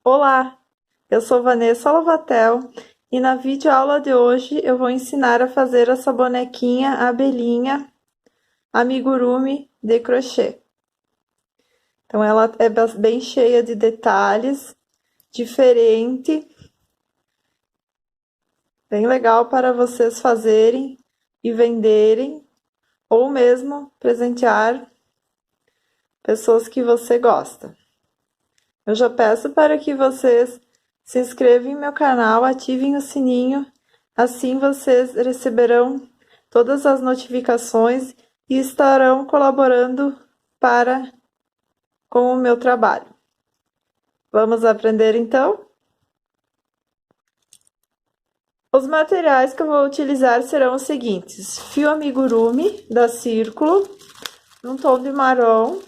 Olá, eu sou Vanessa Lovatel e na videoaula de hoje eu vou ensinar a fazer essa bonequinha abelhinha amigurumi de crochê. Então ela é bem cheia de detalhes, diferente, bem legal para vocês fazerem e venderem ou mesmo presentear pessoas que você gosta. Eu já peço para que vocês se inscrevam em meu canal, ativem o sininho, assim vocês receberão todas as notificações e estarão colaborando com o meu trabalho. Vamos aprender então? Os materiais que eu vou utilizar serão os seguintes: fio amigurumi da Círculo, num tom de marrom.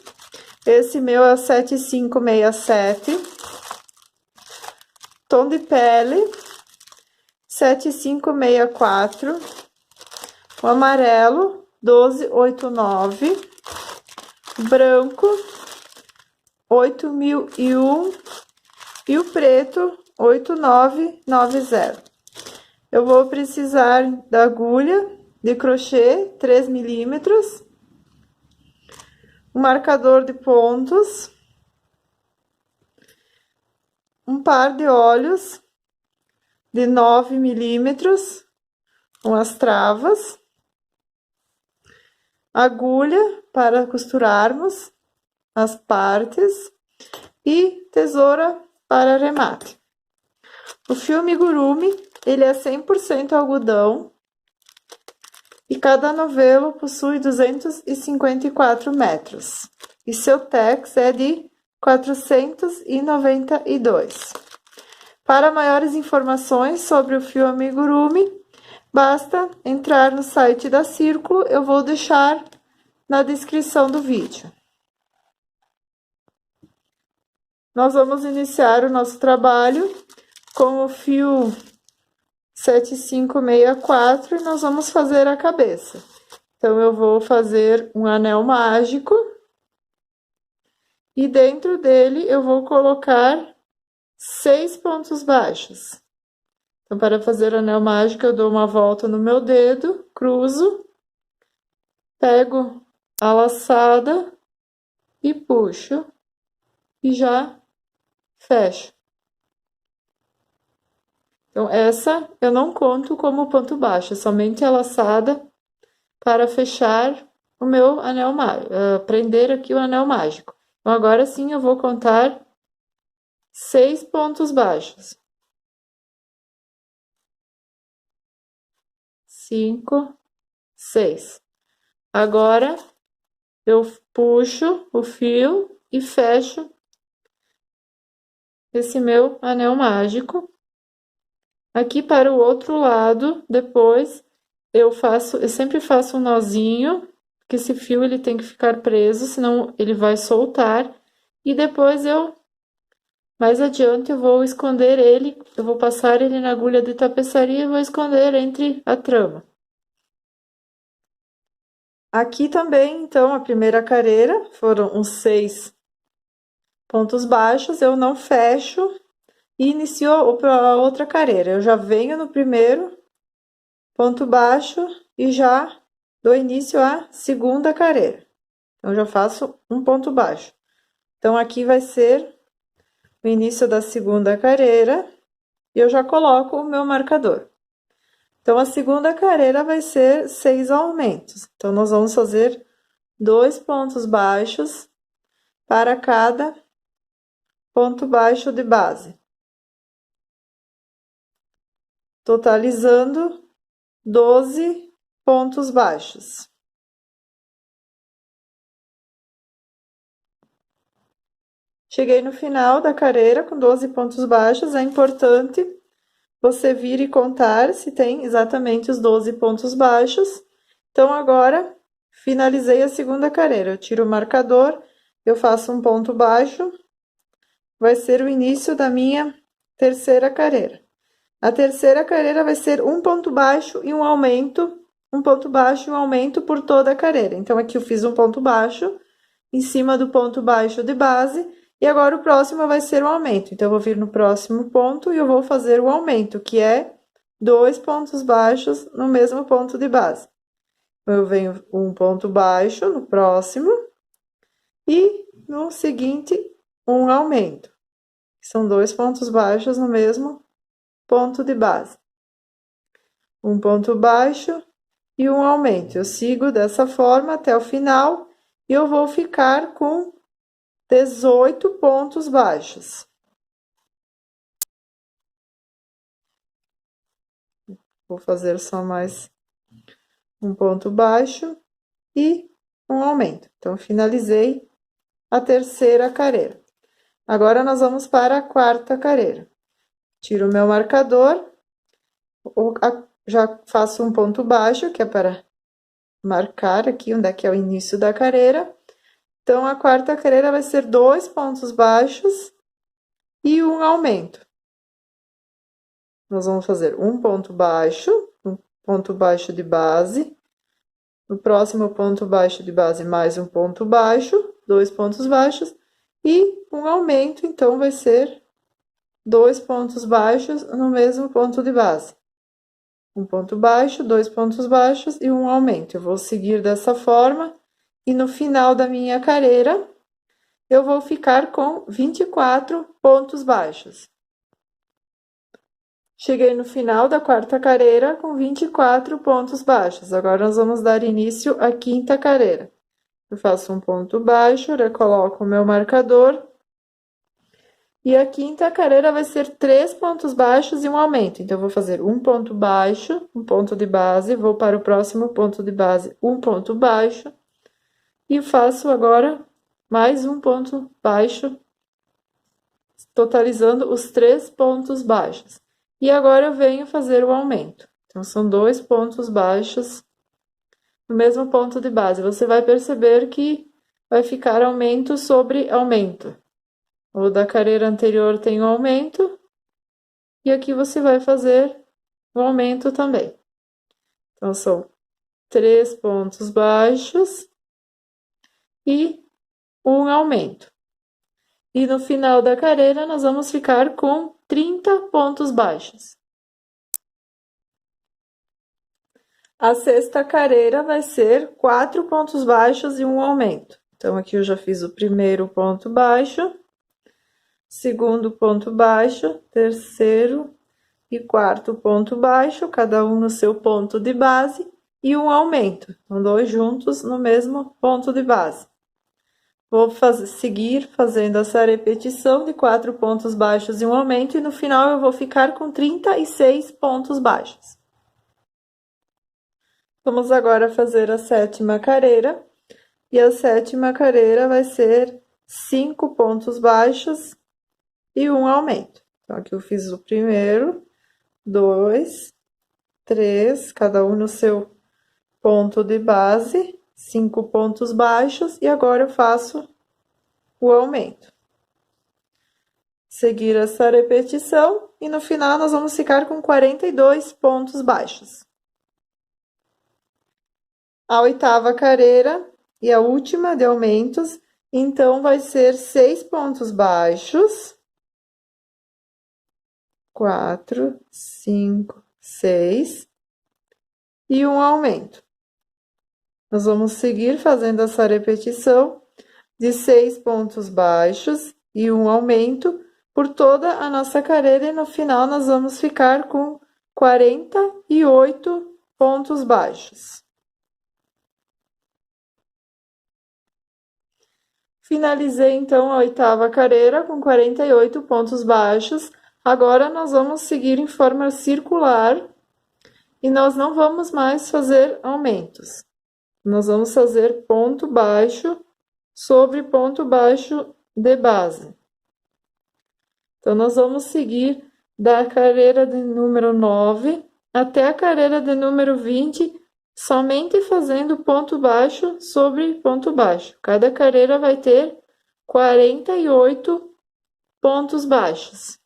Esse meu é o 7567. Tom de pele, 7564. O amarelo, 1289. Branco, 8001. E o preto, 8990. Eu vou precisar da agulha de crochê, 3 milímetros. Um marcador de pontos, um par de olhos de 9 milímetros, com as travas, agulha para costurarmos as partes e tesoura para arremate. O fio amigurumi, ele é 100% algodão e cada novelo possui 254 metros. E seu tex é de 492. Para maiores informações sobre o fio amigurumi, basta entrar no site da Círculo, eu vou deixar na descrição do vídeo. Nós vamos iniciar o nosso trabalho com o fio 7564 e nós vamos fazer a cabeça. Então, eu vou fazer um anel mágico e dentro dele eu vou colocar 6 pontos baixos. Então, para fazer o anel mágico, eu dou uma volta no meu dedo, cruzo, pego a laçada e puxo e já fecho. Então, essa eu não conto como ponto baixo, é somente a laçada para fechar o meu anel mágico, prender aqui o anel mágico. Então, agora sim eu vou contar 6 pontos baixos. 5, 6. Agora, eu puxo o fio e fecho esse meu anel mágico. Aqui para o outro lado, depois, eu sempre faço um nozinho, porque esse fio ele tem que ficar preso, senão ele vai soltar. E depois mais adiante, eu vou esconder ele, eu vou passar ele na agulha de tapeçaria e vou esconder entre a trama. Aqui também, então, a primeira carreira, foram uns 6 pontos baixos, eu não fecho e inicio a outra carreira. Eu já venho no primeiro ponto baixo e já dou início à segunda carreira. Então, já faço um ponto baixo. Então, aqui vai ser o início da segunda carreira e eu já coloco o meu marcador. Então, a segunda carreira vai ser 6 aumentos. Então, nós vamos fazer 2 pontos baixos para cada ponto baixo de base, totalizando 12 pontos baixos. Cheguei no final da carreira com 12 pontos baixos, é importante você vir e contar se tem exatamente os 12 pontos baixos. Então, agora, finalizei a segunda carreira. Eu tiro o marcador, eu faço um ponto baixo, vai ser o início da minha terceira carreira. A terceira carreira vai ser um ponto baixo e um aumento, um ponto baixo e um aumento por toda a carreira. Então, aqui eu fiz um ponto baixo em cima do ponto baixo de base E agora o próximo vai ser o aumento. Então, eu vou vir no próximo ponto e eu vou fazer o aumento, que é 2 pontos baixos no mesmo ponto de base. Eu venho um ponto baixo no próximo e no seguinte um aumento. São 2 pontos baixos no mesmo ponto de base. Um ponto baixo e um aumento. Eu sigo dessa forma até o final e eu vou ficar com 18 pontos baixos. Vou fazer só mais um ponto baixo e um aumento. Então, finalizei a terceira carreira. Agora, nós vamos para a quarta carreira. Tiro o meu marcador, já faço um ponto baixo, que é para marcar aqui onde é que é o início da carreira. Então, a quarta carreira vai ser 2 pontos baixos e um aumento. Nós vamos fazer um ponto baixo de base. No próximo ponto baixo de base, mais um ponto baixo, 2 pontos baixos e um aumento, então vai ser 2 pontos baixos no mesmo ponto de base. Um ponto baixo, 2 pontos baixos e um aumento. Eu vou seguir dessa forma e no final da minha carreira eu vou ficar com 24 pontos baixos. Cheguei no final da quarta carreira com 24 pontos baixos. Agora, nós vamos dar início à quinta carreira. Eu faço um ponto baixo, recoloco o meu marcador. E a quinta carreira vai ser 3 pontos baixos e um aumento. Então, eu vou fazer um ponto baixo, um ponto de base, vou para o próximo ponto de base, um ponto baixo. E faço agora mais um ponto baixo, totalizando os 3 pontos baixos. E agora eu venho fazer o aumento. Então, são 2 pontos baixos no mesmo ponto de base. Você vai perceber que vai ficar aumento sobre aumento. O da carreira anterior tem um aumento. E aqui você vai fazer o aumento também. Então, são 3 pontos baixos e um aumento. E no final da carreira, nós vamos ficar com 30 pontos baixos. A sexta carreira vai ser 4 pontos baixos e um aumento. Então, aqui eu já fiz o primeiro ponto baixo, segundo ponto baixo, terceiro e quarto ponto baixo, cada um no seu ponto de base, e um aumento. Então, 2 juntos no mesmo ponto de base. Vou seguir fazendo essa repetição de 4 pontos baixos e um aumento, e no final eu vou ficar com 36 pontos baixos. Vamos agora fazer a sétima carreira, e a sétima carreira vai ser 5 pontos baixos e um aumento. Então, aqui eu fiz o primeiro, 2, 3, cada um no seu ponto de base, 5 pontos baixos, e agora eu faço o aumento. Seguir essa repetição, e no final nós vamos ficar com 42 pontos baixos. A oitava carreira e a última de aumentos, então vai ser 6 pontos baixos, 4, 5, 6, e um aumento. Nós vamos seguir fazendo essa repetição de 6 pontos baixos e um aumento por toda a nossa carreira, e no final nós vamos ficar com 48 pontos baixos. Finalizei, então, a oitava carreira com 48 pontos baixos. Agora, nós vamos seguir em forma circular e nós não vamos mais fazer aumentos. Nós vamos fazer ponto baixo sobre ponto baixo de base. Então, nós vamos seguir da carreira de número 9 até a carreira de número 20, somente fazendo ponto baixo sobre ponto baixo. Cada carreira vai ter 48 pontos baixos.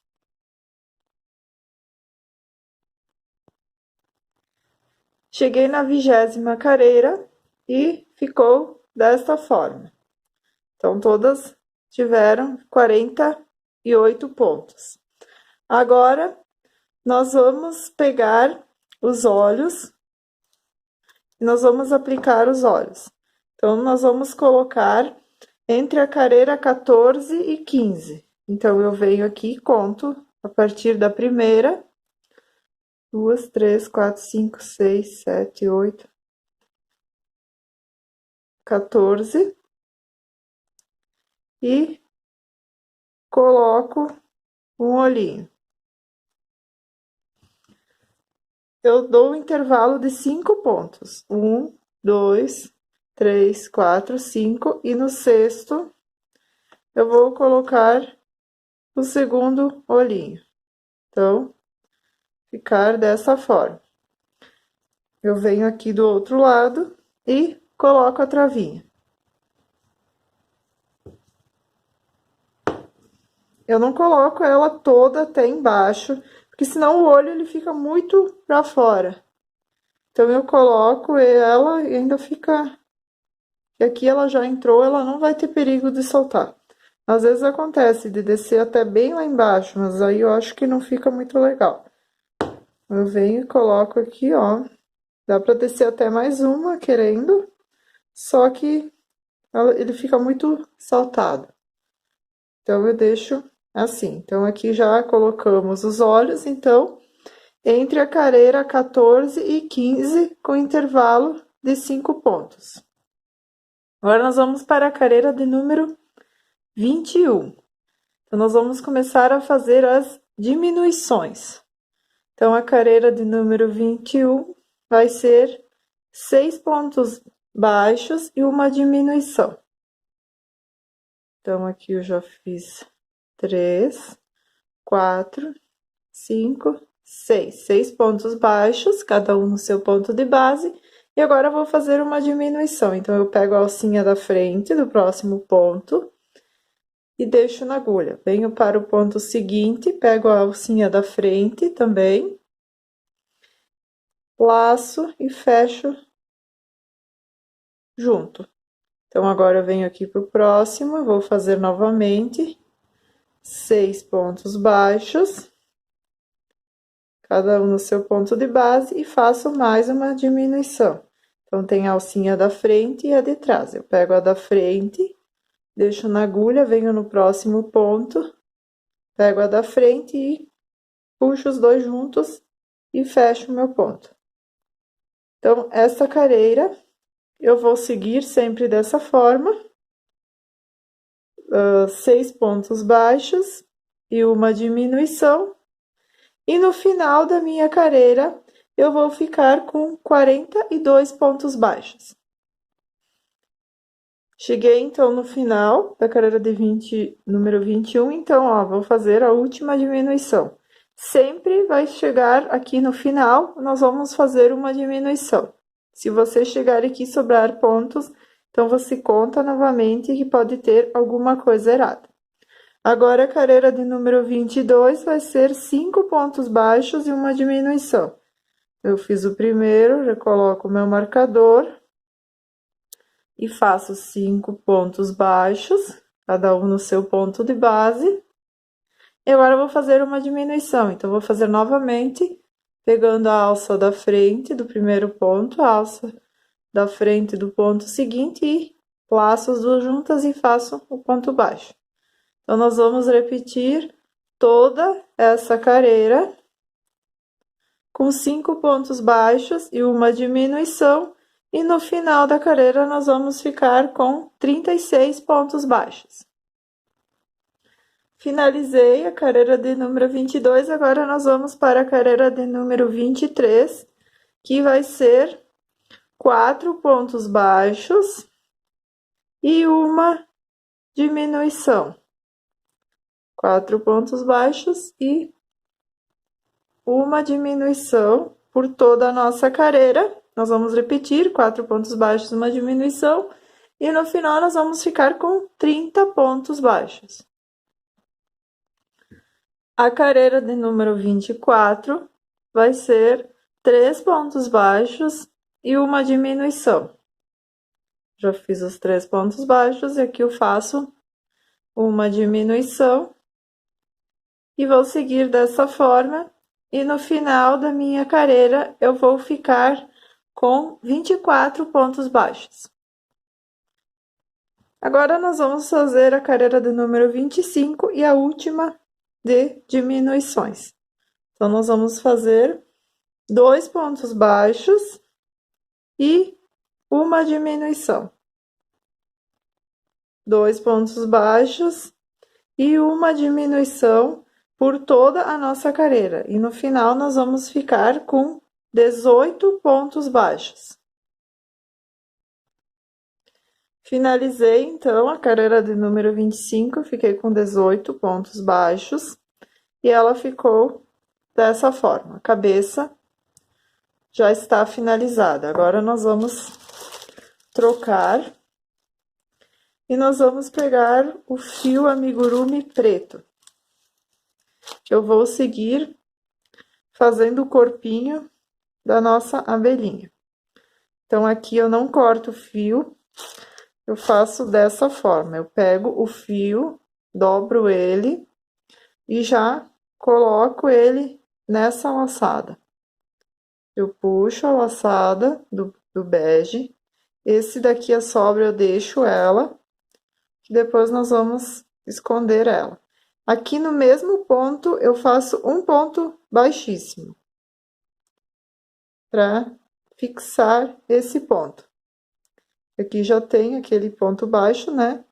Cheguei na 20ª carreira e ficou desta forma. Então, todas tiveram 48 pontos. Agora, nós vamos pegar os olhos e nós vamos aplicar os olhos. Então, nós vamos colocar entre a careira 14 e 15. Então, eu venho aqui e conto a partir da primeira. 2, 3, 4, 5, 6, 7, 8, 14. E coloco um olhinho. Eu dou um intervalo de 5 pontos. 1, 2, 3, 4, 5. E no sexto, eu vou colocar o segundo olhinho. Então, ficar dessa forma. Eu venho aqui do outro lado e coloco a travinha. Eu não coloco ela toda até embaixo, porque senão o olho ele fica muito pra fora. Então, eu coloco ela e ainda fica... E aqui ela já entrou, ela não vai ter perigo de soltar. Às vezes acontece de descer até bem lá embaixo, mas aí eu acho que não fica muito legal. Eu venho e coloco aqui, ó. Dá pra descer até mais uma, querendo, só que ele fica muito saltado. Então, eu deixo assim. Então, aqui já colocamos os olhos, então, entre a careira 14 e 15, com intervalo de 5 pontos. Agora, nós vamos para a careira de número 21. Então, nós vamos começar a fazer as diminuições. Então, a careira de número 21 vai ser 6 pontos baixos e uma diminuição. Então, aqui eu já fiz 3, 4, 5, 6. 6 pontos baixos, cada um no seu ponto de base. E agora eu vou fazer uma diminuição. Então, eu pego a alcinha da frente do próximo ponto e deixo na agulha. Venho para o ponto seguinte, pego a alcinha da frente também, laço e fecho junto. Então, agora eu venho aqui para o próximo, vou fazer novamente 6 pontos baixos, cada um no seu ponto de base, e faço mais uma diminuição. Então, tem a alcinha da frente e a de trás. Eu pego a da frente, deixo na agulha, venho no próximo ponto, pego a da frente e puxo os dois juntos e fecho o meu ponto. Então, essa careira eu vou seguir sempre dessa forma, 6 pontos baixos e uma diminuição, e no final da minha careira eu vou ficar com 42 pontos baixos. Cheguei, então, no final da careira de número 21, então, ó, vou fazer a última diminuição. Sempre vai chegar aqui no final, nós vamos fazer uma diminuição. Se você chegar aqui e sobrar pontos, então você conta novamente que pode ter alguma coisa errada. Agora, a careira de número 22 vai ser 5 pontos baixos e uma diminuição. Eu fiz o primeiro, já coloco o meu marcador e faço 5 pontos baixos, cada um no seu ponto de base. E agora eu vou fazer uma diminuição, então vou fazer novamente, pegando a alça da frente do primeiro ponto, a alça da frente do ponto seguinte e laço as duas juntas e faço o ponto baixo. Então, nós vamos repetir toda essa careira com 5 pontos baixos e uma diminuição, e no final da careira nós vamos ficar com 36 pontos baixos. Finalizei a careira de número 22, agora nós vamos para a careira de número 23, que vai ser 4 pontos baixos e uma diminuição. 4 pontos baixos e uma diminuição por toda a nossa careira. Nós vamos repetir 4 pontos baixos, uma diminuição, e no final nós vamos ficar com 30 pontos baixos. A careira de número 24 vai ser 3 pontos baixos e uma diminuição. Já fiz os 3 pontos baixos e aqui eu faço uma diminuição, e vou seguir dessa forma, e no final da minha carreira eu vou ficar com 24 pontos baixos. Agora nós vamos fazer a carreira de número 25 e a última de diminuições. Então, nós vamos fazer 2 pontos baixos e uma diminuição. 2 pontos baixos e uma diminuição por toda a nossa carreira. E no final, nós vamos ficar com 18 pontos baixos. Finalizei, então, a carreira de número 25, fiquei com 18 pontos baixos. E ela ficou dessa forma. A cabeça já está finalizada. Agora, nós vamos trocar. E nós vamos pegar o fio amigurumi preto. Eu vou seguir fazendo o corpinho da nossa abelhinha. Então, aqui eu não corto o fio, eu faço dessa forma. Eu pego o fio, dobro ele e já coloco ele nessa laçada. Eu puxo a laçada do bege. Esse daqui, a sobra, eu deixo ela, que depois nós vamos esconder ela. Aqui no mesmo ponto, eu faço um ponto baixíssimo, para fixar esse ponto. Aqui já tem aquele ponto baixo, né?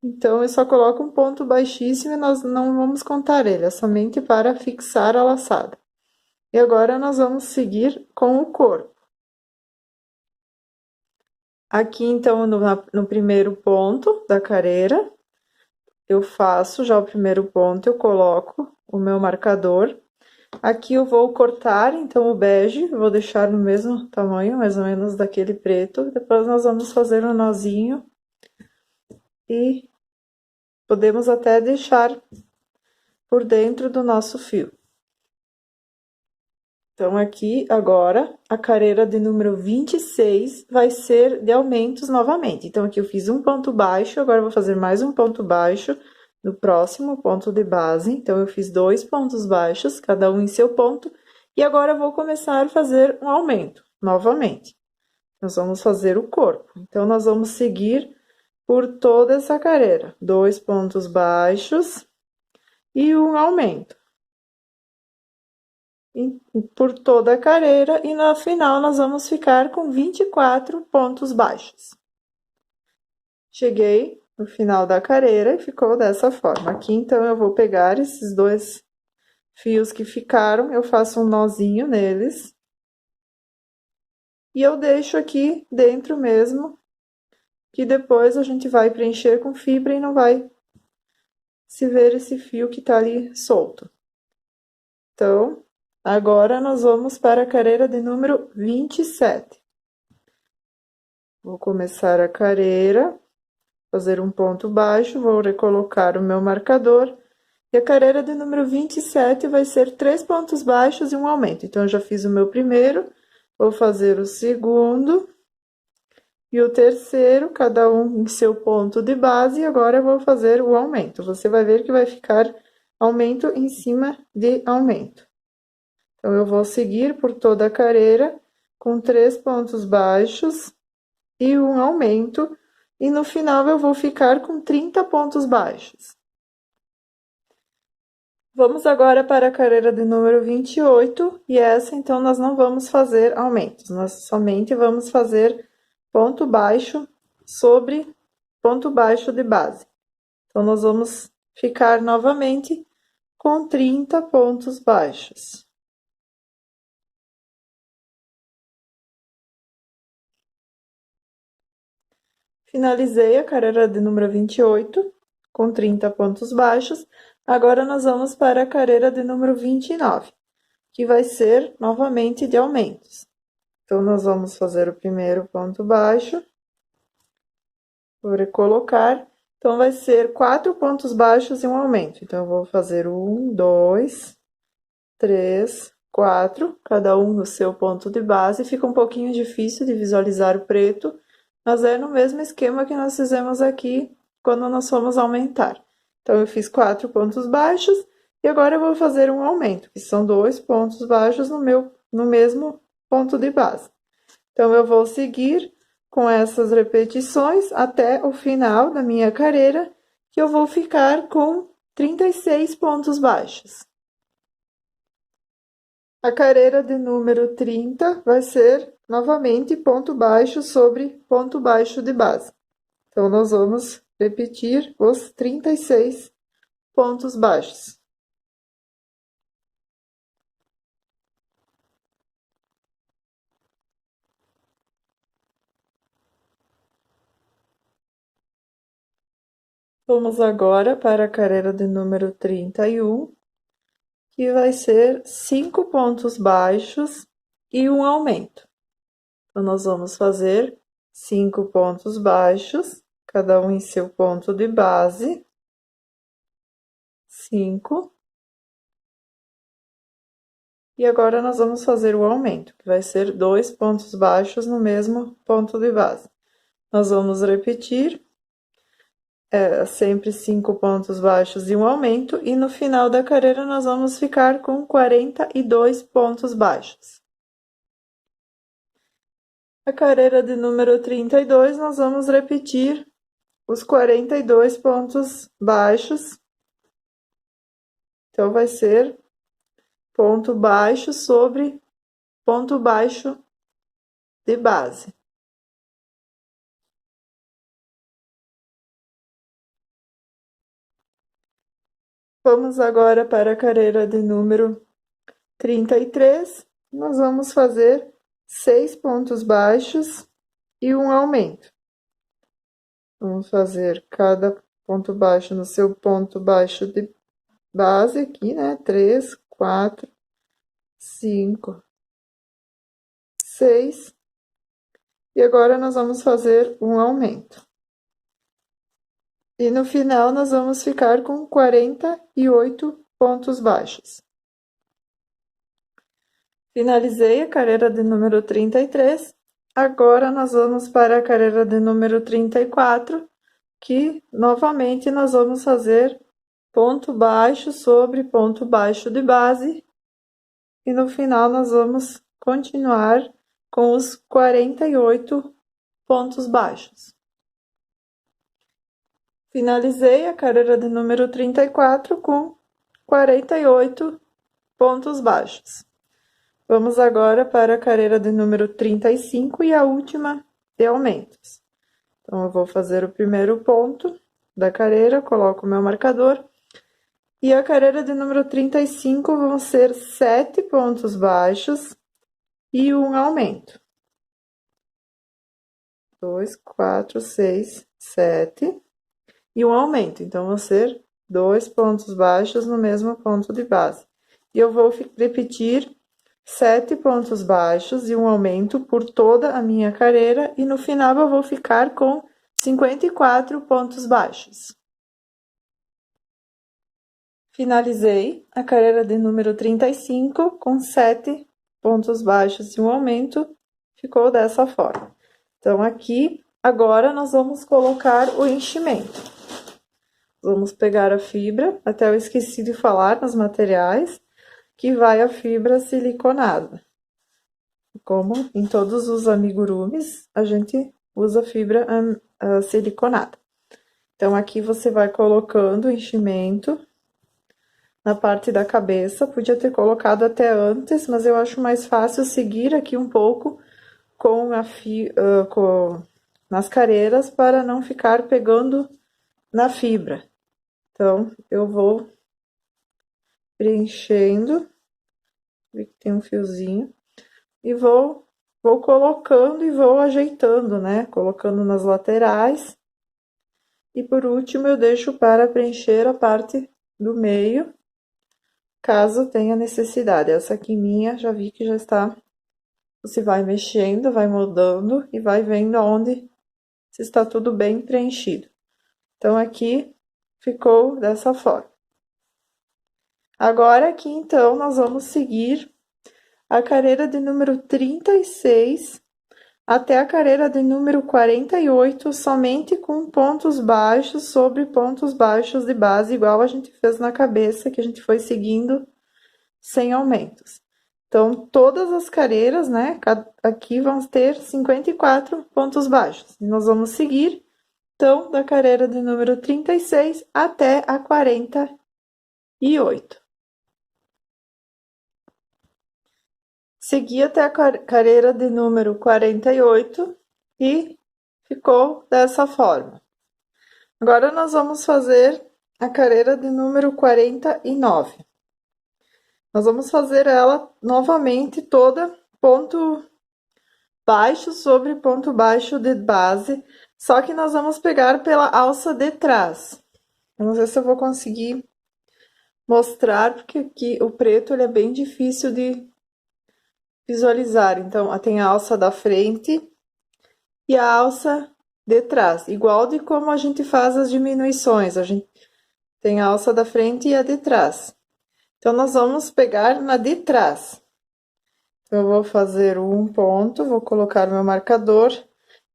Então, eu só coloco um ponto baixíssimo e nós não vamos contar ele, é somente para fixar a laçada. E agora, nós vamos seguir com o corpo. Aqui, então, no primeiro ponto da carreira, eu faço já o primeiro ponto, eu coloco o meu marcador. Aqui eu vou cortar, então, o bege, vou deixar no mesmo tamanho, mais ou menos daquele preto. Depois, nós vamos fazer um nozinho e podemos até deixar por dentro do nosso fio. Então, aqui, agora, a carreira de número 26 vai ser de aumentos novamente. Então, aqui eu fiz um ponto baixo, agora eu vou fazer mais um ponto baixo no próximo ponto de base. Então, eu fiz 2 pontos baixos, cada um em seu ponto. E agora, eu vou começar a fazer um aumento, novamente. Nós vamos fazer o corpo. Então, nós vamos seguir por toda essa carreira. 2 pontos baixos e um aumento. Por toda a carreira, e no final nós vamos ficar com 24 pontos baixos. Cheguei no final da carreira e ficou dessa forma. Aqui, então, eu vou pegar esses 2 fios que ficaram, eu faço um nozinho neles. E eu deixo aqui dentro mesmo, que depois a gente vai preencher com fibra e não vai se ver esse fio que tá ali solto. Então, agora, nós vamos para a carreira de número 27. Vou começar a carreira, fazer um ponto baixo, vou recolocar o meu marcador. E a carreira de número 27 vai ser 3 pontos baixos e um aumento. Então, eu já fiz o meu primeiro, vou fazer o segundo e o terceiro, cada um em seu ponto de base. E agora, eu vou fazer o aumento. Você vai ver que vai ficar aumento em cima de aumento. Então, eu vou seguir por toda a carreira com 3 pontos baixos e um aumento, e no final eu vou ficar com 30 pontos baixos. Vamos agora para a carreira de número 28, e essa, então, nós não vamos fazer aumentos, nós somente vamos fazer ponto baixo sobre ponto baixo de base. Então, nós vamos ficar novamente com 30 pontos baixos. Finalizei a carreira de número 28, com 30 pontos baixos. Agora, nós vamos para a carreira de número 29, que vai ser novamente de aumentos. Então, nós vamos fazer o primeiro ponto baixo, vou recolocar. Então, vai ser 4 pontos baixos e um aumento. Então, eu vou fazer 1, 2, 3, 4, cada um no seu ponto de base. Fica um pouquinho difícil de visualizar o preto, mas é no mesmo esquema que nós fizemos aqui quando nós formos aumentar. Então, eu fiz 4 pontos baixos e agora eu vou fazer um aumento, que são 2 pontos baixos no mesmo ponto de base. Então, eu vou seguir com essas repetições até o final da minha carreira, que eu vou ficar com 36 pontos baixos. A carreira de número 30 vai ser novamente ponto baixo sobre ponto baixo de base. Então, nós vamos repetir os 36 pontos baixos. Vamos agora para a carreira de número 31, que vai ser 5 pontos baixos e um aumento. Então, nós vamos fazer 5 pontos baixos, cada um em seu ponto de base. 5. E agora nós vamos fazer o aumento, que vai ser 2 pontos baixos no mesmo ponto de base. Nós vamos repetir sempre 5 pontos baixos e um aumento, e no final da carreira nós vamos ficar com 42 pontos baixos. A carreira de número 32, nós vamos repetir os 42 pontos baixos. Então, vai ser ponto baixo sobre ponto baixo de base. Vamos agora para a carreira de número 33. Nós vamos fazer 6 pontos baixos e um aumento. Vamos fazer cada ponto baixo no seu ponto baixo de base aqui, né? 3, 4, 5, 6. E agora nós vamos fazer um aumento. E no final nós vamos ficar com 48 pontos baixos. Finalizei a carreira de número 33. Agora nós vamos para a carreira de número 34, que novamente nós vamos fazer ponto baixo sobre ponto baixo de base. E no final nós vamos continuar com os 48 pontos baixos. Finalizei a carreira de número 34 com 48 pontos baixos. Vamos agora para a carreira de número 35 e a última de aumentos. Então, eu vou fazer o primeiro ponto da carreira, coloco o meu marcador. E a carreira de número 35 vão ser 7 pontos baixos e um aumento. 2, 4, 6, 7. E um aumento, então vão ser 2 pontos baixos no mesmo ponto de base. E eu vou repetir 7 pontos baixos e um aumento por toda a minha carreira, e no final eu vou ficar com 54 pontos baixos. Finalizei a carreira de número 35 com 7 pontos baixos e um aumento, ficou dessa forma. Então, aqui, agora nós vamos colocar o enchimento. Vamos pegar a fibra, até eu esqueci de falar nos materiais, que vai a fibra siliconada. Como em todos os amigurumis, a gente usa fibra siliconada. Então, aqui você vai colocando o enchimento na parte da cabeça. Podia ter colocado até antes, mas eu acho mais fácil seguir aqui um pouco com nas careiras para não ficar pegando na fibra. Então, eu vou preenchendo, vi que tem um fiozinho, e vou colocando e vou ajeitando, né? Colocando nas laterais. E por último, eu deixo para preencher a parte do meio, caso tenha necessidade. Essa aqui minha, já vi que já está. Você vai mexendo, vai mudando e vai vendo aonde se está tudo bem preenchido. Então, aqui ficou dessa forma. Agora, aqui, então, nós vamos seguir a carreira de número 36, até a carreira de número 48, somente com pontos baixos sobre pontos baixos de base, igual a gente fez na cabeça, que a gente foi seguindo sem aumentos. Então, todas as carreiras, né, aqui vão ter 54 pontos baixos. E nós vamos seguir, então, da carreira de número 36 até a 48. Segui até a carreira de número 48 e ficou dessa forma. Agora, nós vamos fazer a carreira de número 49. Nós vamos fazer ela novamente toda ponto baixo sobre ponto baixo de base, só que nós vamos pegar pela alça de trás. Eu não sei se eu vou conseguir mostrar, porque aqui o preto ele é bem difícil de visualizar. Então, tem a alça da frente e a alça de trás, igual de como a gente faz as diminuições. A gente tem a alça da frente e a de trás. Então, nós vamos pegar na de trás. Então, eu vou fazer um ponto, vou colocar meu marcador,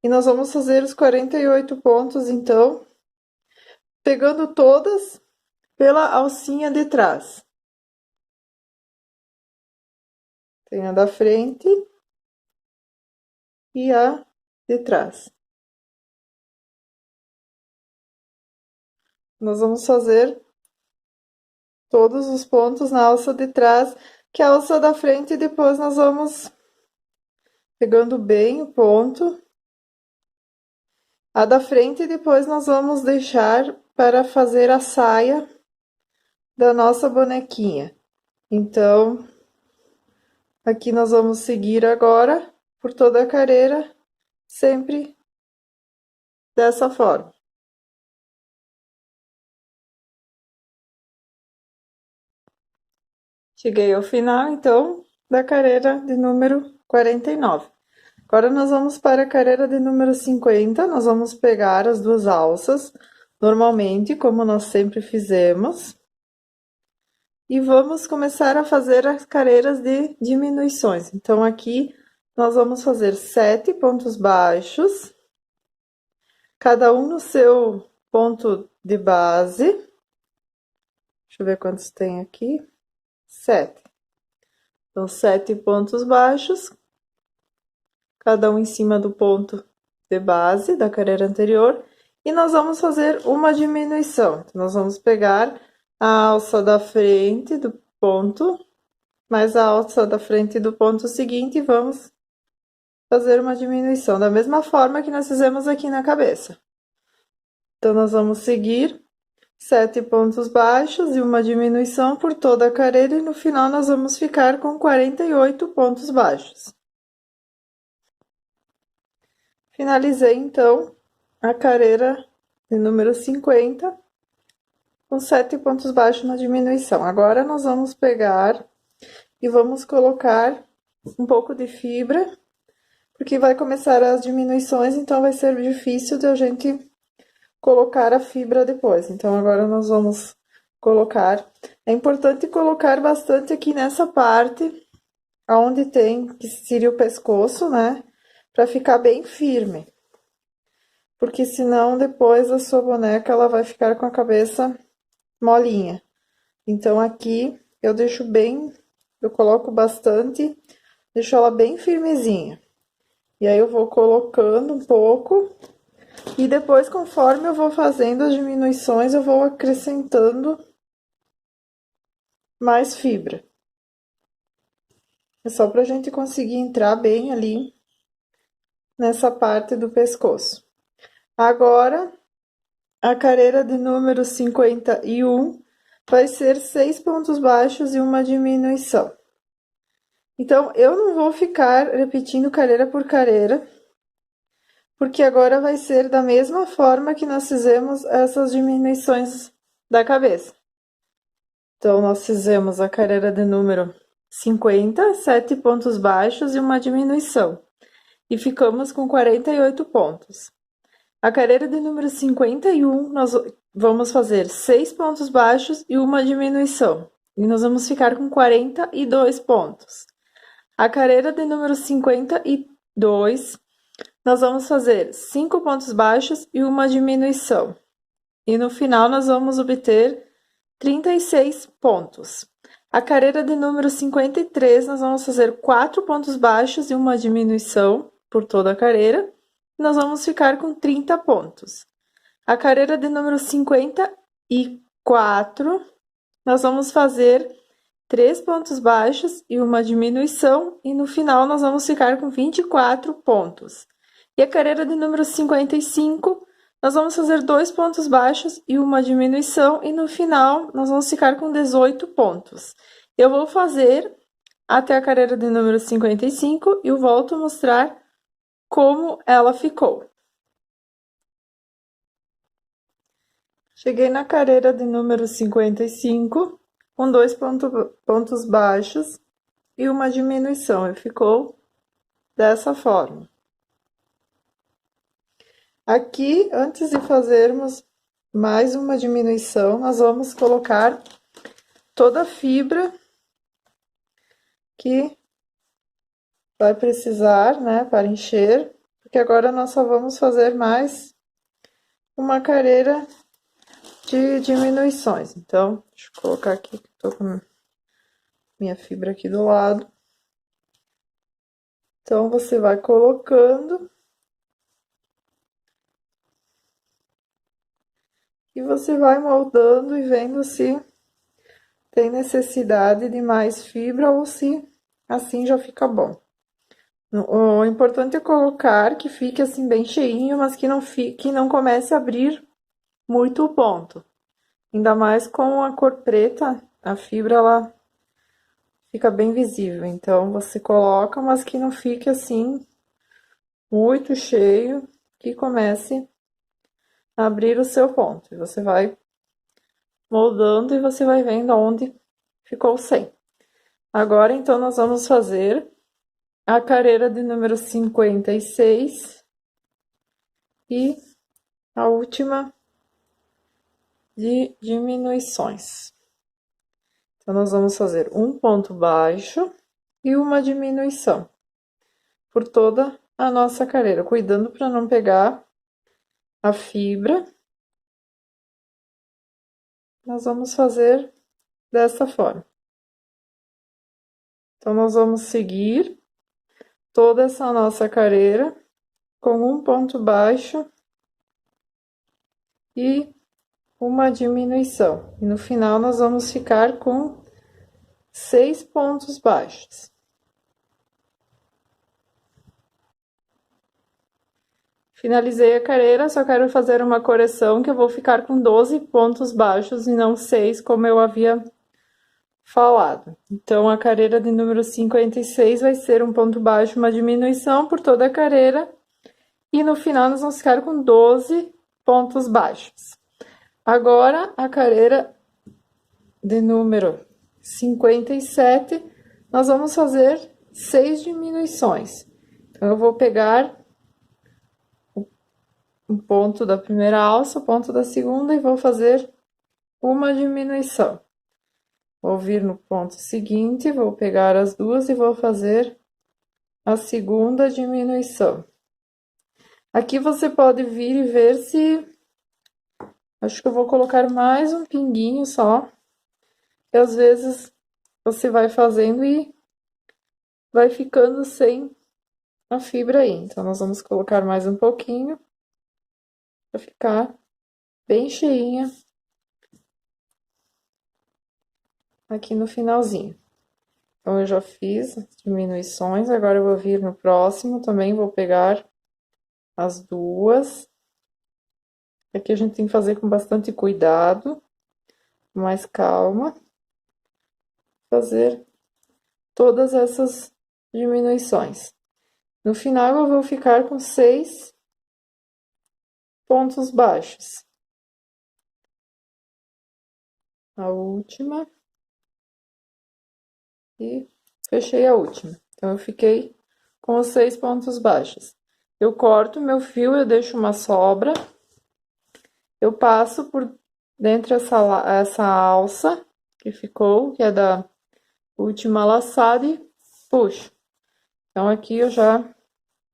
e nós vamos fazer os 48 pontos, então, pegando todas pela alcinha de trás. Tem a da frente e a de trás. Nós vamos fazer todos os pontos na alça de trás, que é a alça da frente, e depois nós vamos pegando bem o ponto. A da frente, depois nós vamos deixar para fazer a saia da nossa bonequinha. Então, aqui nós vamos seguir agora por toda a carreira, sempre dessa forma. Cheguei ao final, então, da carreira de número 49. Agora, nós vamos para a carreira de número 50, nós vamos pegar as duas alças, normalmente, como nós sempre fizemos, e vamos começar a fazer as carreiras de diminuições. Então, aqui, nós vamos fazer 7 pontos baixos, cada um no seu ponto de base. Deixa eu ver quantos tem aqui. 7. Então, 7 pontos baixos, cada um em cima do ponto de base da carreira anterior, e nós vamos fazer uma diminuição. Então, nós vamos pegar a alça da frente do ponto, mais a alça da frente do ponto seguinte, e vamos fazer uma diminuição, da mesma forma que nós fizemos aqui na cabeça. Então, nós vamos seguir 7 pontos baixos e uma diminuição por toda a carreira, e no final nós vamos ficar com 48 pontos baixos. Finalizei, então, a carreira de número 50, com 7 pontos baixos na diminuição. Agora, nós vamos pegar e vamos colocar um pouco de fibra, porque vai começar as diminuições, então vai ser difícil de a gente colocar a fibra depois. Então, agora nós vamos colocar. É importante colocar bastante aqui nessa parte, onde tem, que seria o pescoço, né? Para ficar bem firme. Porque senão, depois, a sua boneca, ela vai ficar com a cabeça molinha. Então, aqui, eu deixo bem, eu coloco bastante, deixo ela bem firmezinha. E aí, eu vou colocando um pouco, e depois, conforme eu vou fazendo as diminuições, eu vou acrescentando mais fibra. É só pra gente conseguir entrar bem ali nessa parte do pescoço. Agora, a carreira de número 51 vai ser 6 pontos baixos e uma diminuição. Então, eu não vou ficar repetindo carreira por carreira, porque agora vai ser da mesma forma que nós fizemos essas diminuições da cabeça. Então, nós fizemos a carreira de número 50, 7 pontos baixos e uma diminuição. E ficamos com 48 pontos. A carreira de número 51, nós vamos fazer 6 pontos baixos e uma diminuição. E nós vamos ficar com 42 pontos. A carreira de número 52, nós vamos fazer 5 pontos baixos e uma diminuição. E no final, nós vamos obter 36 pontos. A carreira de número 53, nós vamos fazer 4 pontos baixos e uma diminuição por toda a carreira. Nós vamos ficar com 30 pontos. A carreira de número 54, nós vamos fazer 3 pontos baixos e uma diminuição, e no final nós vamos ficar com 24 pontos. E a carreira de número 55, nós vamos fazer 2 pontos baixos e uma diminuição, e no final nós vamos ficar com 18 pontos. Eu vou fazer até a carreira de número 55 e eu volto a mostrar como ela ficou. Cheguei na carreira de número 55, com 2 pontos baixos e uma diminuição, e ficou dessa forma. Aqui, antes de fazermos mais uma diminuição, nós vamos colocar toda a fibra que vai precisar, né, para encher, porque agora nós só vamos fazer mais uma carreira de diminuições. Então, deixa eu colocar aqui, que tô com minha fibra aqui do lado. Então, você vai colocando e você vai moldando e vendo se tem necessidade de mais fibra ou se assim já fica bom. O importante é colocar que fique assim bem cheinho, mas que não comece a abrir muito o ponto. Ainda mais com a cor preta, a fibra ela fica bem visível. Então, você coloca, mas que não fique assim muito cheio, que comece a abrir o seu ponto. E você vai moldando e você vai vendo onde ficou sem. Agora, então, nós vamos fazer a carreira de número 56 e a última de diminuições. Então, nós vamos fazer um ponto baixo e uma diminuição por toda a nossa carreira, cuidando para não pegar a fibra. Nós vamos fazer dessa forma. Então, nós vamos seguir toda essa nossa carreira com um ponto baixo e uma diminuição. E no final, nós vamos ficar com 6 pontos baixos. Finalizei a carreira, só quero fazer uma correção que eu vou ficar com 12 pontos baixos e não 6, como eu havia falado. Então, a carreira de número 56 vai ser um ponto baixo, uma diminuição por toda a carreira, e no final nós vamos ficar com 12 pontos baixos. Agora, a carreira de número 57, nós vamos fazer 6 diminuições. Então, eu vou pegar um ponto da primeira alça, o ponto da segunda, e vou fazer uma diminuição. Vou vir no ponto seguinte, vou pegar as duas e vou fazer a segunda diminuição. Aqui você pode vir e ver se... Acho que eu vou colocar mais um pinguinho só. E às vezes você vai fazendo e vai ficando sem a fibra aí. Então, nós vamos colocar mais um pouquinho para ficar bem cheinha aqui no finalzinho. Então, eu já fiz as diminuições, agora eu vou vir no próximo, também vou pegar as duas. Aqui a gente tem que fazer com bastante cuidado, com mais calma. Fazer todas essas diminuições. No final, eu vou ficar com 6 pontos baixos. A última. E fechei a última. Então, eu fiquei com os 6 pontos baixos. Eu corto meu fio, eu deixo uma sobra. Eu passo por dentro essa alça que ficou, que é da última laçada, e puxo. Então, aqui eu já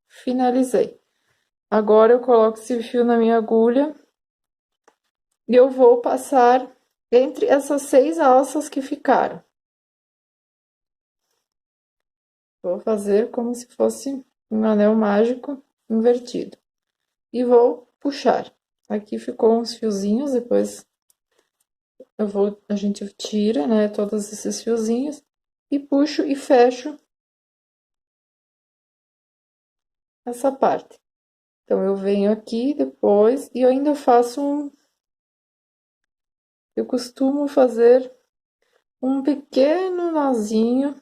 finalizei. Agora eu coloco esse fio na minha agulha e eu vou passar entre essas 6 alças que ficaram. Vou fazer como se fosse um anel mágico invertido. E vou puxar. Aqui ficou uns fiozinhos, depois a gente tira, né, todos esses fiozinhos e puxo e fecho essa parte. Então, eu venho aqui depois e eu ainda faço eu costumo fazer um pequeno nozinho.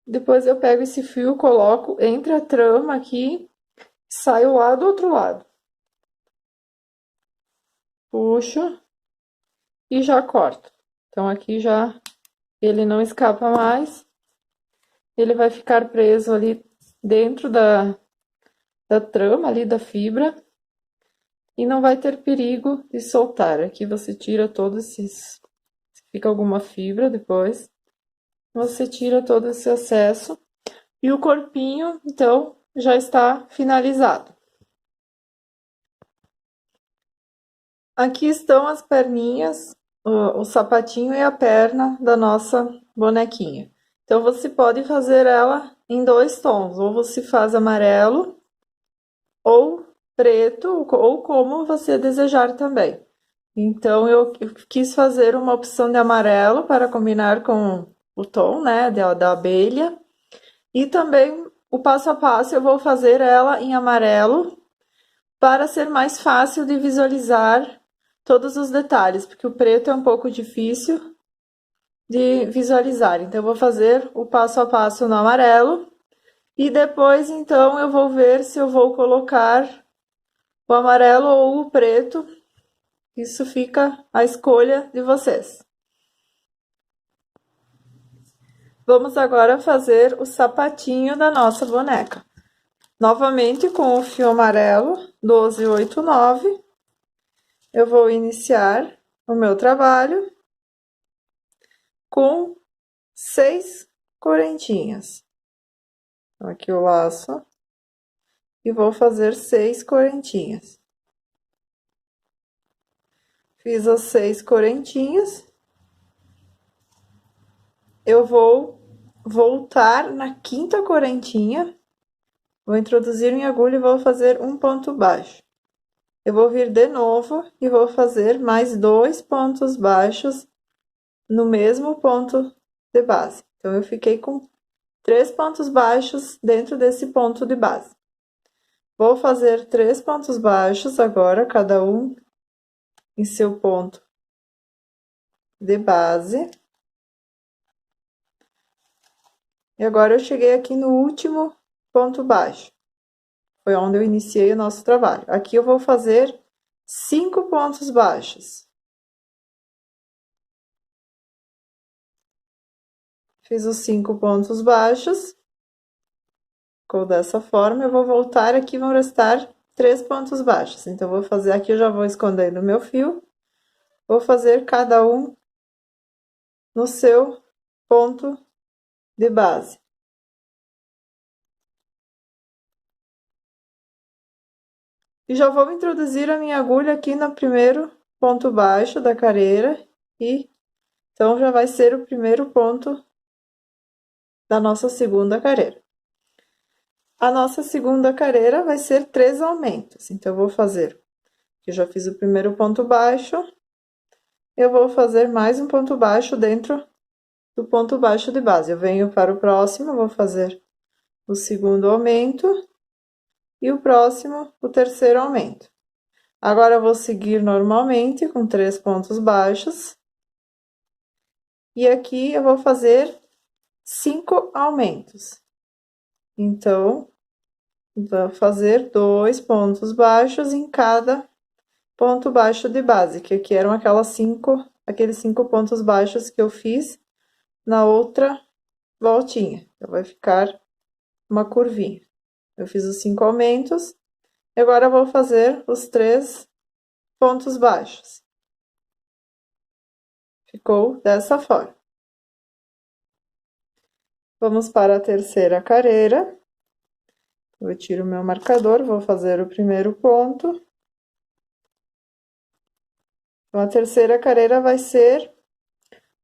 Depois eu pego esse fio, coloco entre a trama aqui, saio lá do outro lado. Puxo e já corto. Então, aqui já ele não escapa mais. Ele vai ficar preso ali dentro da trama, ali da fibra. E não vai ter perigo de soltar. Aqui você tira todos esses... Se fica alguma fibra depois, você tira todo esse excesso. E o corpinho, então, já está finalizado. Aqui estão as perninhas, o sapatinho e a perna da nossa bonequinha. Então, você pode fazer ela em 2 tons, ou você faz amarelo, ou preto, ou como você desejar também. Então, eu quis fazer uma opção de amarelo para combinar com o tom, né, da abelha. E também, o passo a passo, eu vou fazer ela em amarelo, para ser mais fácil de visualizar todos os detalhes, porque o preto é um pouco difícil de visualizar. Então, eu vou fazer o passo a passo no amarelo e depois, então, eu vou ver se eu vou colocar o amarelo ou o preto. Isso fica à escolha de vocês. Vamos agora fazer o sapatinho da nossa boneca. Novamente com o fio amarelo 1289, eu vou iniciar o meu trabalho com 6 correntinhas. Então, aqui o laço e vou fazer 6 correntinhas. Fiz as 6 correntinhas, eu vou voltar na quinta correntinha, vou introduzir minha agulha e vou fazer um ponto baixo. Eu vou vir de novo e vou fazer mais 2 pontos baixos no mesmo ponto de base. Então, eu fiquei com 3 pontos baixos dentro desse ponto de base. Vou fazer 3 pontos baixos agora, cada um em seu ponto de base. E agora eu cheguei aqui no último ponto baixo. Foi onde eu iniciei o nosso trabalho. Aqui eu vou fazer 5 pontos baixos. Fiz os 5 pontos baixos. Ficou dessa forma. Eu vou voltar aqui, vão restar 3 pontos baixos. Então, vou fazer aqui, eu já vou escondendo o meu fio. Vou fazer cada um no seu ponto de base. E já vou introduzir a minha agulha aqui no primeiro ponto baixo da carreira. E então, já vai ser o primeiro ponto da nossa segunda carreira. A nossa segunda carreira vai ser 3 aumentos. Então, eu vou fazer... Eu já fiz o primeiro ponto baixo. Eu vou fazer mais um ponto baixo dentro do ponto baixo de base. Eu venho para o próximo, vou fazer o segundo aumento. E o próximo, o terceiro aumento. Agora, eu vou seguir normalmente com 3 pontos baixos. E aqui, eu vou fazer 5 aumentos. Então, vou fazer 2 pontos baixos em cada ponto baixo de base, que aqui eram aqueles 5 pontos baixos que eu fiz na outra voltinha. Então, vai ficar uma curvinha. Eu fiz os 5 aumentos, e agora eu vou fazer os 3 pontos baixos. Ficou dessa forma. Vamos para a terceira carreira. Eu tiro o meu marcador, vou fazer o primeiro ponto. Então, a terceira carreira vai ser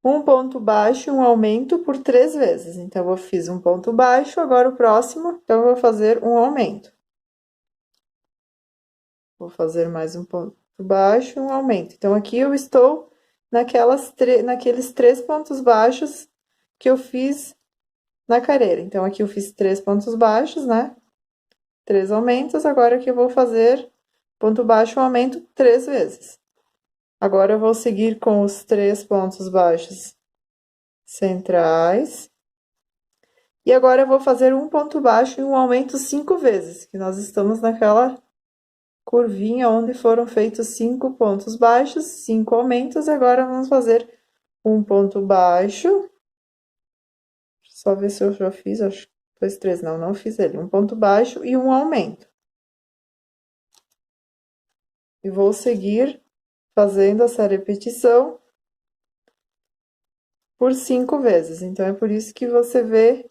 um ponto baixo e um aumento por 3 vezes. Então, eu fiz um ponto baixo, agora o próximo, então, eu vou fazer um aumento. Vou fazer mais um ponto baixo e um aumento. Então, aqui eu estou naqueles 3 pontos baixos que eu fiz na carreira. Então, aqui eu fiz 3 pontos baixos, né? 3 aumentos, agora aqui eu vou fazer ponto baixo, um aumento 3 vezes. Agora, eu vou seguir com os 3 pontos baixos centrais. E agora, eu vou fazer um ponto baixo e um aumento 5 vezes, que nós estamos naquela curvinha onde foram feitos 5 pontos baixos, 5 aumentos. Agora, vamos fazer um ponto baixo. Só ver se eu já fiz, acho que foi 3, não fiz ele. Um ponto baixo e um aumento. E vou seguir fazendo essa repetição por 5 vezes. Então, é por isso que você vê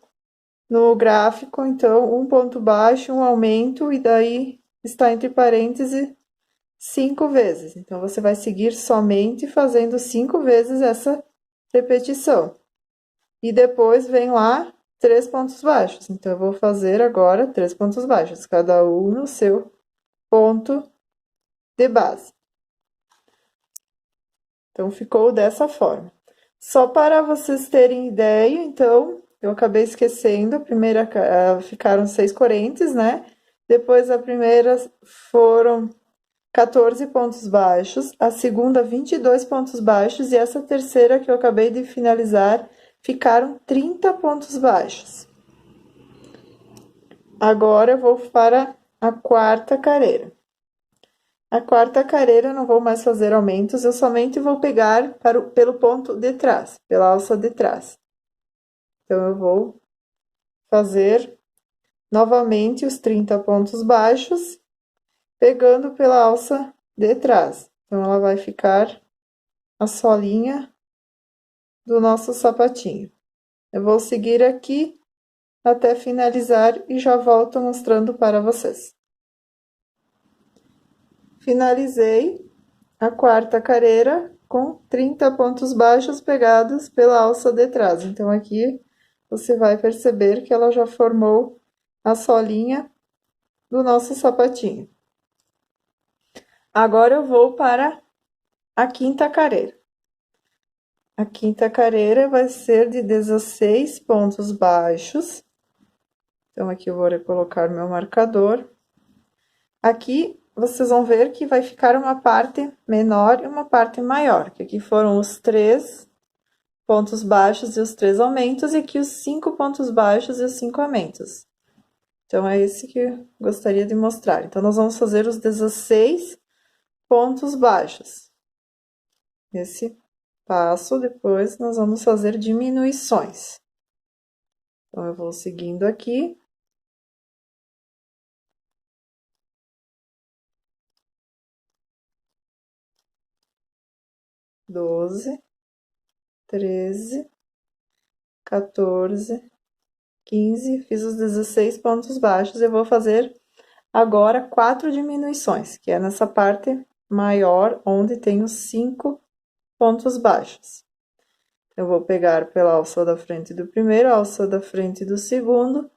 no gráfico, então, um ponto baixo, um aumento, e daí está entre parênteses 5 vezes. Então, você vai seguir somente fazendo 5 vezes essa repetição. E depois vem lá 3 pontos baixos. Então, eu vou fazer agora 3 pontos baixos, cada um no seu ponto de base. Então, ficou dessa forma. Só para vocês terem ideia, então, eu acabei esquecendo, a primeira ficaram 6 correntes, né? Depois a primeira foram 14 pontos baixos, a segunda 22 pontos baixos e essa terceira que eu acabei de finalizar ficaram 30 pontos baixos. Agora eu vou para a quarta carreira. A quarta carreira eu não vou mais fazer aumentos, eu somente vou pegar pelo ponto de trás, pela alça de trás. Então, eu vou fazer novamente os 30 pontos baixos, pegando pela alça de trás. Então, ela vai ficar a solinha do nosso sapatinho. Eu vou seguir aqui até finalizar e já volto mostrando para vocês. Finalizei a quarta carreira com 30 pontos baixos pegados pela alça de trás. Então, aqui você vai perceber que ela já formou a solinha do nosso sapatinho. Agora, eu vou para a quinta carreira. A quinta carreira vai ser de 16 pontos baixos. Então, aqui eu vou colocar meu marcador. Aqui, vocês vão ver que vai ficar uma parte menor e uma parte maior, que aqui foram os 3 pontos baixos e os 3 aumentos, e aqui os 5 pontos baixos e os 5 aumentos. Então, é esse que eu gostaria de mostrar. Então, nós vamos fazer os 16 pontos baixos. Esse passo, depois nós vamos fazer diminuições. Então, eu vou seguindo aqui. Doze, 13, 14, 15, fiz os 16 pontos baixos. Eu vou fazer agora 4 diminuições, que é nessa parte maior, onde tem os 5 pontos baixos. Eu vou pegar pela alça da frente do primeiro, alça da frente do segundo,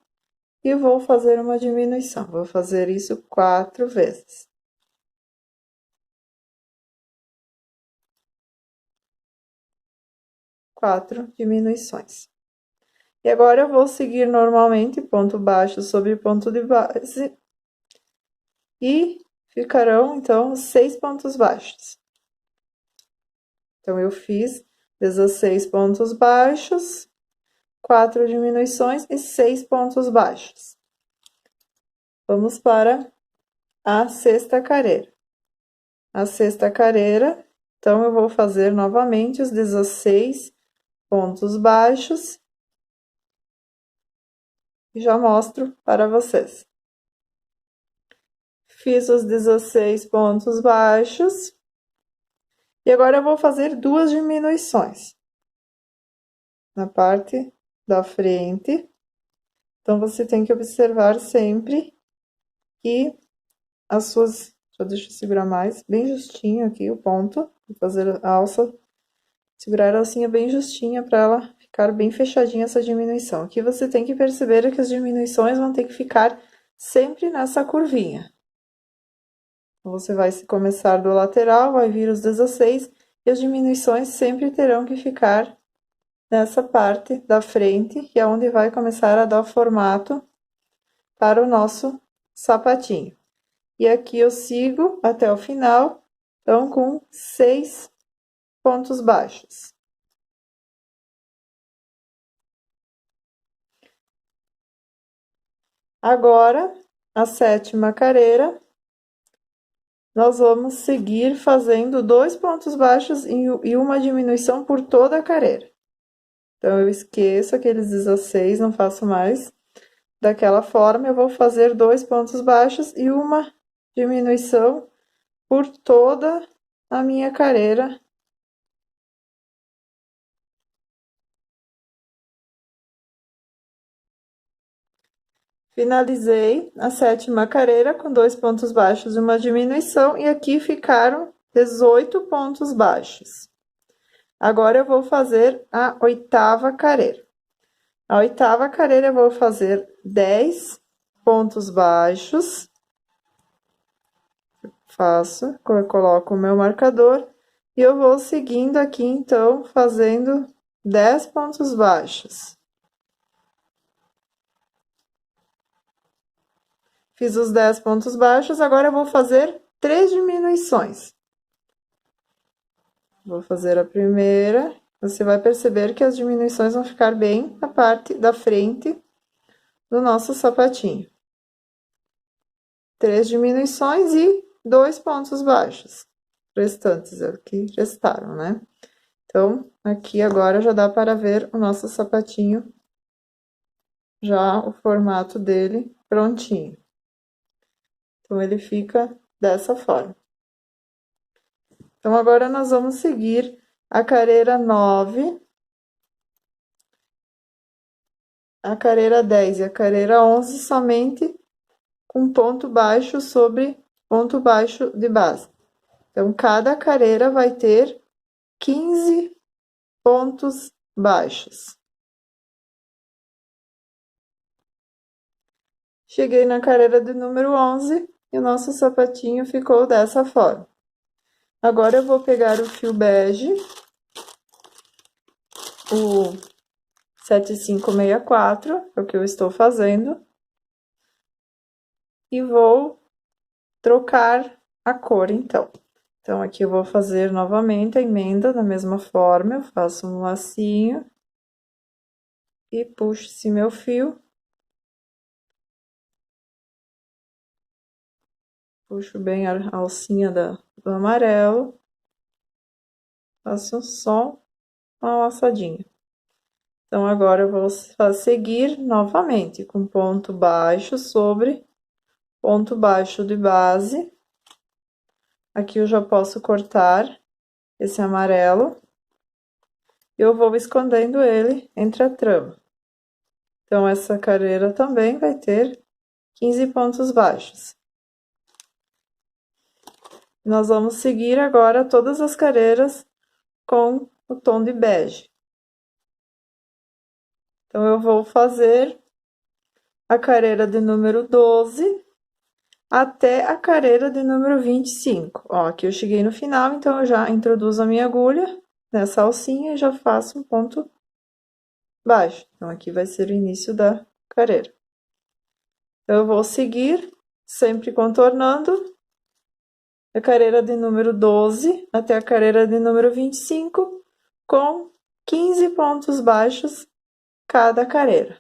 e vou fazer uma diminuição. Vou fazer isso 4 vezes. 4 diminuições. E agora, eu vou seguir normalmente, ponto baixo sobre ponto de base, e ficarão, então, 6 pontos baixos. Então, eu fiz 16 pontos baixos, 4 diminuições e 6 pontos baixos. Vamos para a sexta carreira. A sexta carreira, então, eu vou fazer novamente os 16 pontos baixos e já mostro para vocês. Fiz os 16 pontos baixos e agora eu vou fazer 2 diminuições na parte da frente. Então, você tem que observar sempre e as suas... Deixa eu segurar mais, bem justinho aqui o ponto, vou fazer a alça, segurar a alcinha bem justinha para ela ficar bem fechadinha essa diminuição. Aqui você tem que perceber que as diminuições vão ter que ficar sempre nessa curvinha. Você vai começar do lateral, vai vir os 16 e as diminuições sempre terão que ficar nessa parte da frente, que é onde vai começar a dar o formato para o nosso sapatinho. E aqui eu sigo até o final, então, com 6 pontos baixos. Agora, a 7ª carreira, nós vamos seguir fazendo 2 pontos baixos e uma diminuição por toda a carreira. Então, eu esqueço aqueles 16, não faço mais. Daquela forma, eu vou fazer 2 pontos baixos e uma diminuição por toda a minha carreira. Finalizei a 7ª carreira com 2 pontos baixos e uma diminuição, e aqui ficaram 18 pontos baixos. Agora, eu vou fazer a 8ª carreira. A 8ª carreira, eu vou fazer 10 pontos baixos. Coloco o meu marcador e eu vou seguindo aqui, então, fazendo 10 pontos baixos. Fiz os 10 pontos baixos, agora eu vou fazer 3 diminuições. Vou fazer a primeira, você vai perceber que as diminuições vão ficar bem na parte da frente do nosso sapatinho. 3 diminuições e 2 pontos baixos restantes, é o que restaram, né? Então, aqui agora já dá para ver o nosso sapatinho, já o formato dele prontinho. Então, ele fica dessa forma. Então, agora nós vamos seguir a carreira 9, a carreira 10 e a carreira 11 somente com ponto baixo sobre ponto baixo de base. Então, cada carreira vai ter 15 pontos baixos. Cheguei na carreira de número 11 e o nosso sapatinho ficou dessa forma. Agora, eu vou pegar o fio bege, o 7564, é o que eu estou fazendo, e vou trocar a cor, então. Então, aqui eu vou fazer novamente a emenda da mesma forma, eu faço um lacinho e puxo esse meu fio. Puxo bem a alcinha do amarelo, faço só uma laçadinha. Então, agora eu vou seguir novamente com ponto baixo sobre ponto baixo de base. Aqui eu já posso cortar esse amarelo. Eu vou escondendo ele entre a trama. Então, essa carreira também vai ter 15 pontos baixos. Nós vamos seguir agora todas as carreiras com o tom de bege. Então, eu vou fazer a carreira de número 12 até a carreira de número 25. Ó, aqui eu cheguei no final, então eu já introduzo a minha agulha nessa alcinha e já faço um ponto baixo. Então, aqui vai ser o início da carreira. Eu vou seguir, sempre contornando a carreira de número 12 até a carreira de número 25, com 15 pontos baixos cada carreira.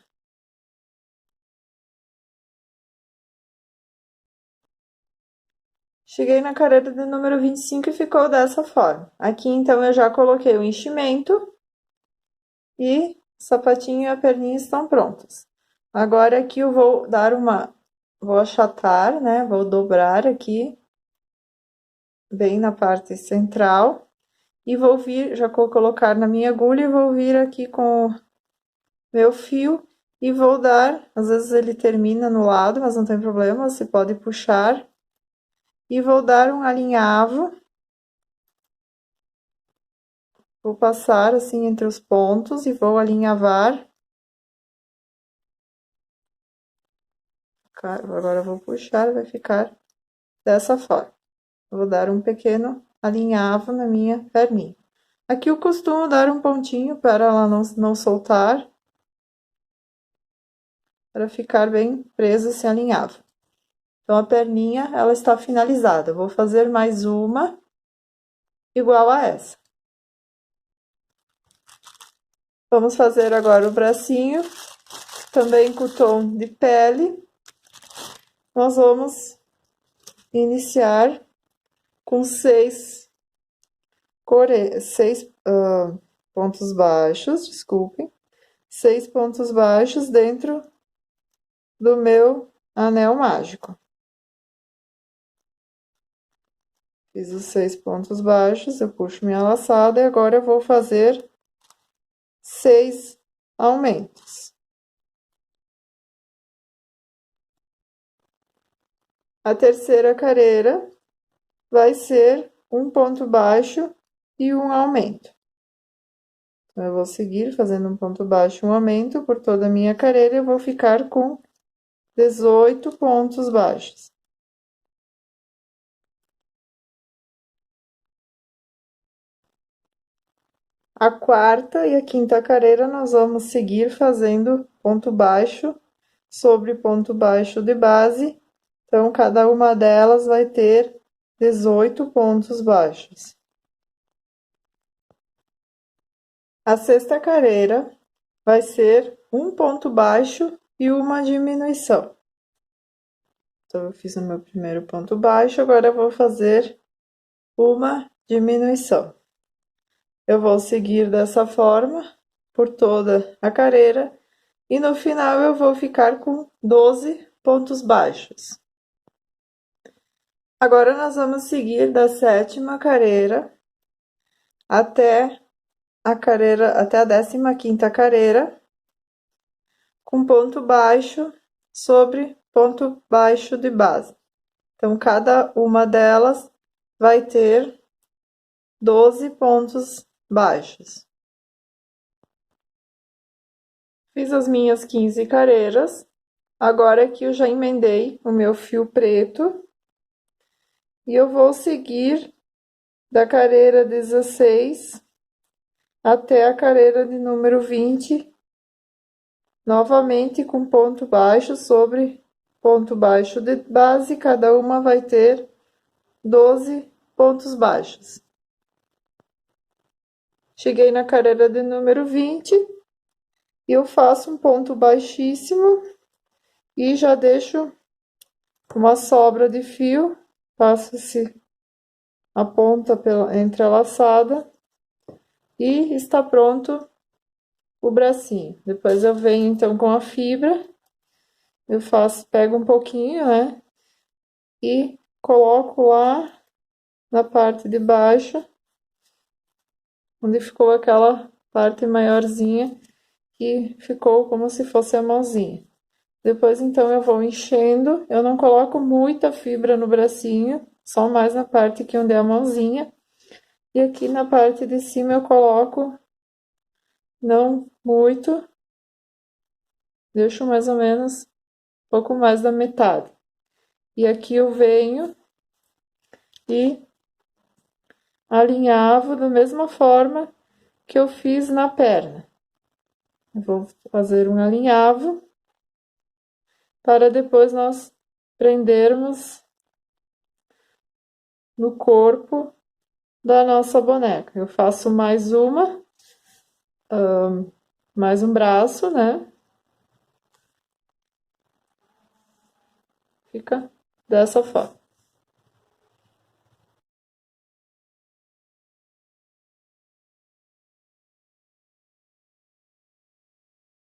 Cheguei na carreira de número 25 e ficou dessa forma. Aqui, então, eu já coloquei o enchimento e o sapatinho e a perninha estão prontos. Agora, aqui eu vou dar vou achatar, né? Vou dobrar aqui, bem na parte central. E vou vir, já vou colocar na minha agulha e vou vir aqui com o meu fio E vou dar, às vezes ele termina no lado, mas não tem problema, você pode puxar. E vou dar um alinhavo. Vou passar assim entre os pontos e vou alinhavar. Agora eu vou puxar, vai ficar dessa forma. Vou dar um pequeno alinhavo na minha perninha. Aqui eu costumo dar um pontinho para ela não soltar, para ficar bem preso esse alinhavo. Então, a perninha, ela está finalizada. Vou fazer mais uma igual a essa. Vamos fazer agora o bracinho, também com o tom de pele. Nós vamos iniciar com seis pontos baixos, desculpem. 6 pontos baixos dentro do meu anel mágico. Fiz os 6 pontos baixos, eu puxo minha laçada e agora eu vou fazer 6 aumentos. A terceira carreira vai ser um ponto baixo e um aumento. Então, eu vou seguir fazendo um ponto baixo e um aumento por toda a minha carreira, eu vou ficar com 18 pontos baixos. A quarta e a quinta carreira, nós vamos seguir fazendo ponto baixo sobre ponto baixo de base. Então, cada uma delas vai ter 18 pontos baixos. A sexta carreira vai ser um ponto baixo e uma diminuição. Então, eu fiz o meu primeiro ponto baixo, agora eu vou fazer uma diminuição. Eu vou seguir dessa forma por toda a carreira e no final eu vou ficar com 12 pontos baixos. Agora nós vamos seguir da sétima carreira até a 15ª carreira com ponto baixo sobre ponto baixo de base. Então, cada uma delas vai ter 12 pontos baixos. Fiz as minhas 15 carreiras. Agora aqui eu já emendei o meu fio preto. E eu vou seguir da carreira 16 até a carreira de número 20, novamente com ponto baixo sobre ponto baixo de base, cada uma vai ter 12 pontos baixos. Cheguei na carreira de número 20 e eu faço um ponto baixíssimo e já deixo uma sobra de fio, passo-se a ponta entrelaçada e está pronto o bracinho. Depois eu venho então com a fibra, pego um pouquinho, né? E coloco lá na parte de baixo, onde ficou aquela parte maiorzinha, que ficou como se fosse a mãozinha. Depois, então, eu vou enchendo, eu não coloco muita fibra no bracinho, só mais na parte aqui onde é a mãozinha. E aqui na parte de cima eu coloco, não muito, deixo mais ou menos um pouco mais da metade. E aqui eu venho e alinhavo da mesma forma que eu fiz na perna. Eu vou fazer um alinhavo para depois nós prendermos no corpo da nossa boneca. Eu faço mais mais um braço, né? Fica dessa forma.